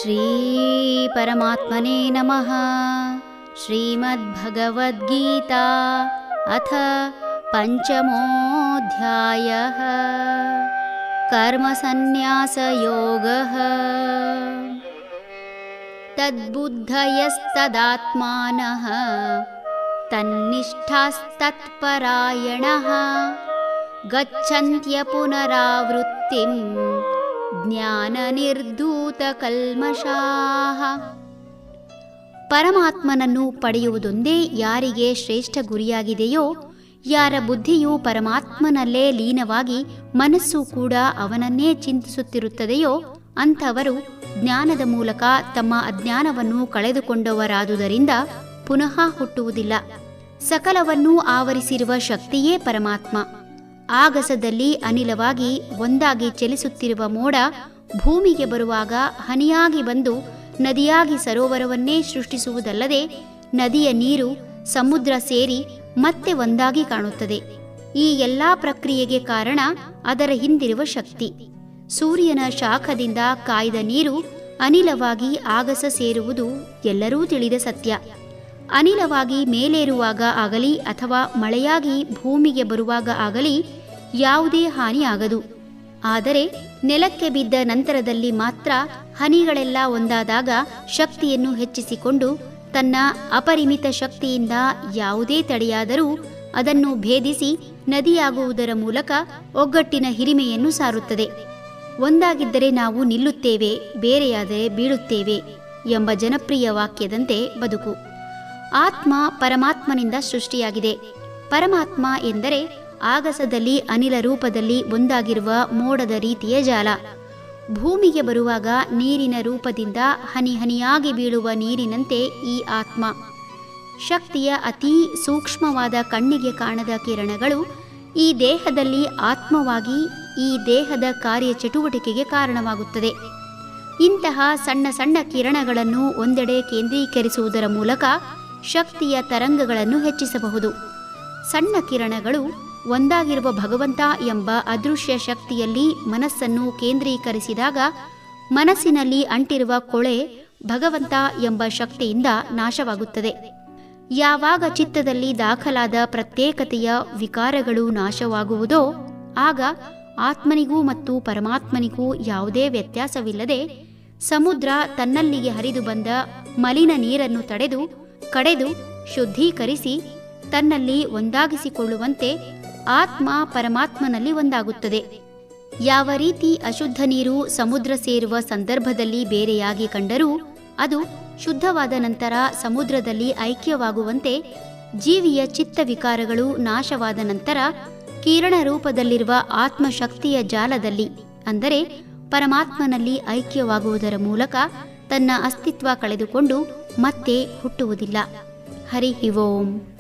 ಶ್ರೀ ಪರಮಾತ್ಮನೇ ನಮಃ. ಶ್ರೀಮದ್ಭಗವದ್ಗೀತಾ ಅಥ ಪಂಚಮೋऽಧ್ಯಾಯಃ. ಕರ್ಮಸನ್ನ್ಯಾಸಯೋಗಃ. ತದ್ಬುದ್ಧಯಸ್ತದಾತ್ಮಾನಃ ತನ್ನಿಷ್ಠಾಸ್ತತ್ಪರಾಯಣಃ ಗಚ್ಚನ್ತ್ಯ ಪುನರಾವೃತ್ತಿಂ ಜ್ಞಾನನಿರ್ಧೂತಕಲ್ಮಷಾಃ. ಪರಮಾತ್ಮನನ್ನು ಪಡೆಯುವುದೊಂದೇ ಯಾರಿಗೆ ಶ್ರೇಷ್ಠ ಗುರಿಯಾಗಿದೆಯೋ, ಯಾರ ಬುದ್ಧಿಯು ಪರಮಾತ್ಮನಲ್ಲೇ ಲೀನವಾಗಿ ಮನಸ್ಸು ಕೂಡ ಅವನನ್ನೇ ಚಿಂತಿಸುತ್ತಿರುತ್ತದೆಯೋ ಅಂಥವರು ಜ್ಞಾನದ ಮೂಲಕ ತಮ್ಮ ಅಜ್ಞಾನವನ್ನು ಕಳೆದುಕೊಂಡವರಾದುದರಿಂದ ಪುನಃ ಹುಟ್ಟುವುದಿಲ್ಲ. ಸಕಲವನ್ನೂ ಆವರಿಸಿರುವ ಶಕ್ತಿಯೇ ಪರಮಾತ್ಮ. ಆಗಸದಲ್ಲಿ ಅನಿಲವಾಗಿ ಒಂದಾಗಿ ಚಲಿಸುತ್ತಿರುವ ಮೋಡ ಭೂಮಿಗೆ ಬರುವಾಗ ಹನಿಯಾಗಿ ಬಂದು ನದಿಯಾಗಿ ಸರೋವರವನ್ನೇ ಸೃಷ್ಟಿಸುವುದಲ್ಲದೆ, ನದಿಯ ನೀರು ಸಮುದ್ರ ಸೇರಿ ಮತ್ತೆ ಒಂದಾಗಿ ಕಾಣುತ್ತದೆ. ಈ ಎಲ್ಲ ಪ್ರಕ್ರಿಯೆಗೆ ಕಾರಣ ಅದರ ಹಿಂದಿರುವ ಶಕ್ತಿ. ಸೂರ್ಯನ ಶಾಖದಿಂದ ಕಾಯ್ದ ನೀರು ಅನಿಲವಾಗಿ ಆಗಸ ಸೇರುವುದು ಎಲ್ಲರೂ ತಿಳಿದ ಸತ್ಯ. ಅನಿಲವಾಗಿ ಮೇಲೇರುವಾಗ ಆಗಲಿ ಅಥವಾ ಮಳೆಯಾಗಿ ಭೂಮಿಗೆ ಬರುವಾಗ ಆಗಲಿ ಯಾವುದೇ ಹಾನಿಯಾಗದು. ಆದರೆ ನೆಲಕ್ಕೆ ಬಿದ್ದ ನಂತರದಲ್ಲಿ ಮಾತ್ರ ಹನಿಗಳೆಲ್ಲ ಒಂದಾದಾಗ ಶಕ್ತಿಯನ್ನು ಹೆಚ್ಚಿಸಿಕೊಂಡು ತನ್ನ ಅಪರಿಮಿತ ಶಕ್ತಿಯಿಂದ ಯಾವುದೇ ತಡೆಯಾದರೂ ಅದನ್ನು ಭೇದಿಸಿ ನದಿಯಾಗುವುದರ ಮೂಲಕ ಒಗ್ಗಟ್ಟಿನ ಹಿರಿಮೆಯನ್ನು ಸಾರುತ್ತದೆ. ಒಂದಾಗಿದ್ದರೆ ನಾವು ನಿಲ್ಲುತ್ತೇವೆ, ಬೇರೆಯಾದರೆ ಬೀಳುತ್ತೇವೆ ಎಂಬ ಜನಪ್ರಿಯ ವಾಕ್ಯದಂತೆ ಬದುಕು. ಆತ್ಮ ಪರಮಾತ್ಮನಿಂದ ಸೃಷ್ಟಿಯಾಗಿದೆ. ಪರಮಾತ್ಮ ಎಂದರೆ ಆಗಸದಲ್ಲಿ ಅನಿಲ ರೂಪದಲ್ಲಿ ಒಂದಾಗಿರುವ ಮೋಡದ ರೀತಿಯ ಜಾಲ. ಭೂಮಿಗೆ ಬರುವಾಗ ನೀರಿನ ರೂಪದಿಂದ ಹನಿ ಹನಿಯಾಗಿ ಬೀಳುವ ನೀರಿನಂತೆ ಈ ಆತ್ಮ. ಶಕ್ತಿಯ ಅತೀ ಸೂಕ್ಷ್ಮವಾದ ಕಣ್ಣಿಗೆ ಕಾಣದ ಕಿರಣಗಳು ಈ ದೇಹದಲ್ಲಿ ಆತ್ಮವಾಗಿ ಈ ದೇಹದ ಕಾರ್ಯಚಟುವಟಿಕೆಗೆ ಕಾರಣವಾಗುತ್ತದೆ. ಇಂತಹ ಸಣ್ಣ ಸಣ್ಣ ಕಿರಣಗಳನ್ನು ಒಂದೆಡೆ ಕೇಂದ್ರೀಕರಿಸುವುದರ ಮೂಲಕ ಶಕ್ತಿಯ ತರಂಗಗಳನ್ನು ಹೆಚ್ಚಿಸಬಹುದು. ಸಣ್ಣ ಕಿರಣಗಳು ಒಂದಾಗಿರುವ ಭಗವಂತ ಎಂಬ ಅದೃಶ್ಯ ಶಕ್ತಿಯಲ್ಲಿ ಮನಸ್ಸನ್ನು ಕೇಂದ್ರೀಕರಿಸಿದಾಗ ಮನಸ್ಸಿನಲ್ಲಿ ಅಂಟಿರುವ ಕೊಳೆ ಭಗವಂತ ಎಂಬ ಶಕ್ತಿಯಿಂದ ನಾಶವಾಗುತ್ತದೆ. ಯಾವಾಗ ಚಿತ್ತದಲ್ಲಿ ದಾಖಲಾದ ಪ್ರತ್ಯೇಕತೆಯ ವಿಕಾರಗಳು ನಾಶವಾಗುವುದೋ ಆಗ ಆತ್ಮನಿಗೂ ಮತ್ತು ಪರಮಾತ್ಮನಿಗೂ ಯಾವುದೇ ವ್ಯತ್ಯಾಸವಿಲ್ಲದೆ ಸಮುದ್ರ ತನ್ನಲ್ಲಿಗೆ ಹರಿದು ಬಂದ ಮಲಿನ ನೀರನ್ನು ಕಡೆದು ಶುದ್ಧೀಕರಿಸಿ ತನ್ನಲ್ಲಿ ಒಂದಾಗಿಸಿಕೊಳ್ಳುವಂತೆ ಆತ್ಮ ಪರಮಾತ್ಮನಲ್ಲಿ ಒಂದಾಗುತ್ತದೆ. ಯಾವ ರೀತಿ ಅಶುದ್ಧ ನೀರು ಸಮುದ್ರ ಸೇರುವ ಸಂದರ್ಭದಲ್ಲಿ ಬೇರೆಯಾಗಿ ಕಂಡರೂ ಅದು ಶುದ್ಧವಾದ ನಂತರ ಸಮುದ್ರದಲ್ಲಿ ಐಕ್ಯವಾಗುವಂತೆ ಜೀವಿಯ ಚಿತ್ತ ವಿಕಾರಗಳು ನಾಶವಾದ ನಂತರ ಕಿರಣ ರೂಪದಲ್ಲಿರುವ ಆತ್ಮಶಕ್ತಿಯ ಜಾಲದಲ್ಲಿ ಅಂದರೆ ಪರಮಾತ್ಮನಲ್ಲಿ ಐಕ್ಯವಾಗುವುದರ ಮೂಲಕ ತನ್ನ ಅಸ್ತಿತ್ವ ಕಳೆದುಕೊಂಡು ಮತ್ತೆ ಹುಟ್ಟುವುದಿಲ್ಲ. ಹರಿ ಓಂ.